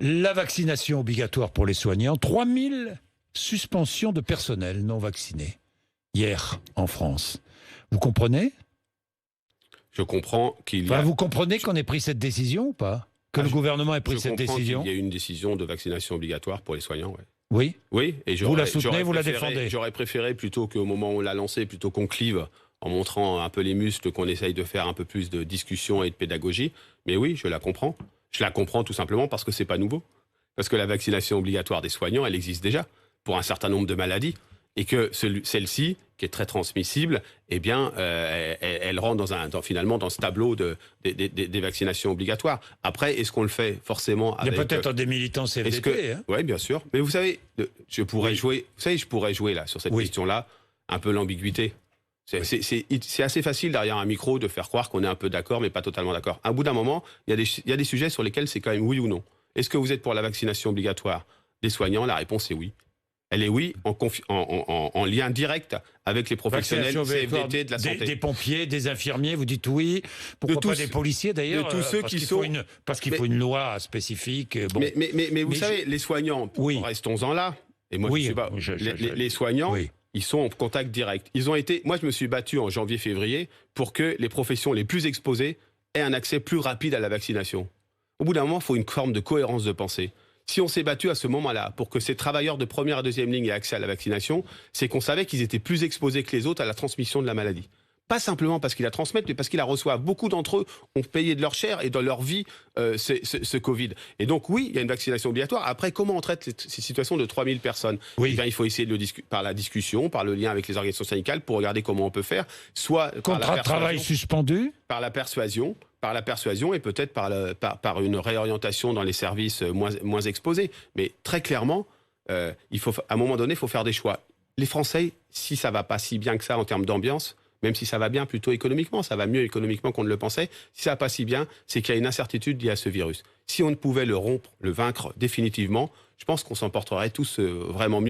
La vaccination obligatoire pour les soignants, 3000 suspensions de personnel non vacciné hier en France. Vous comprenez? Je comprends qu'il y a... Vous comprenez qu'on ait pris cette décision ou pas? Que le gouvernement ait pris cette décision? Il y a eu une décision de vaccination obligatoire pour les soignants, ouais. Oui. Oui, et vous la soutenez, vous la défendez? J'aurais préféré, plutôt qu'au moment où on l'a lancé, plutôt qu'on clive en montrant un peu les muscles, qu'on essaye de faire un peu plus de discussion et de pédagogie. Mais oui, je la comprends. Je la comprends tout simplement parce que c'est pas nouveau. Parce que la vaccination obligatoire des soignants, elle existe déjà pour un certain nombre de maladies. Et que celle-ci, qui est très transmissible, eh bien, elle rentre finalement dans ce tableau des vaccinations obligatoires. Après, est-ce qu'on le fait forcément avec... Il y a peut-être des militants CFDT. Oui, bien sûr. Mais vous savez, je pourrais jouer là, sur cette question-là, un peu l'ambiguïté. C'est assez facile derrière un micro de faire croire qu'on est un peu d'accord, mais pas totalement d'accord. À bout d'un moment, il y a des sujets sur lesquels c'est quand même oui ou non. Est-ce que vous êtes pour la vaccination obligatoire des soignants? La réponse est oui. Elle est oui, en lien direct avec les professionnels CFDT de la santé. Des pompiers, des infirmiers, vous dites oui. Pourquoi pas des policiers d'ailleurs? De tous ceux qui sont... Parce qu'il faut une loi spécifique. Bon. Mais vous savez, les soignants, restons-en là. Et moi, les soignants, ils sont en contact direct. Moi, je me suis battu en janvier-février pour que les professions les plus exposées aient un accès plus rapide à la vaccination. Au bout d'un moment, il faut une forme de cohérence de pensée. Si on s'est battu à ce moment-là pour que ces travailleurs de première et deuxième ligne aient accès à la vaccination, c'est qu'on savait qu'ils étaient plus exposés que les autres à la transmission de la maladie. Pas simplement parce qu'ils la transmettent, mais parce qu'ils la reçoivent. Beaucoup d'entre eux ont payé de leur chair et dans leur vie ce Covid. Et donc oui, il y a une vaccination obligatoire. Après, comment on traite ces situations de 3000 personnes? Eh bien, il faut essayer par la discussion, par le lien avec les organisations syndicales, pour regarder comment on peut faire. Soit contrat de travail suspendu, par la persuasion et peut-être par une réorientation dans les services moins exposés. Mais très clairement, à un moment donné, il faut faire des choix. Les Français, si ça va pas si bien que ça en termes d'ambiance, même si ça va bien plutôt économiquement, ça va mieux économiquement qu'on ne le pensait, si ça va pas si bien, c'est qu'il y a une incertitude liée à ce virus. Si on ne pouvait le rompre, le vaincre définitivement, je pense qu'on s'en porterait tous vraiment mieux.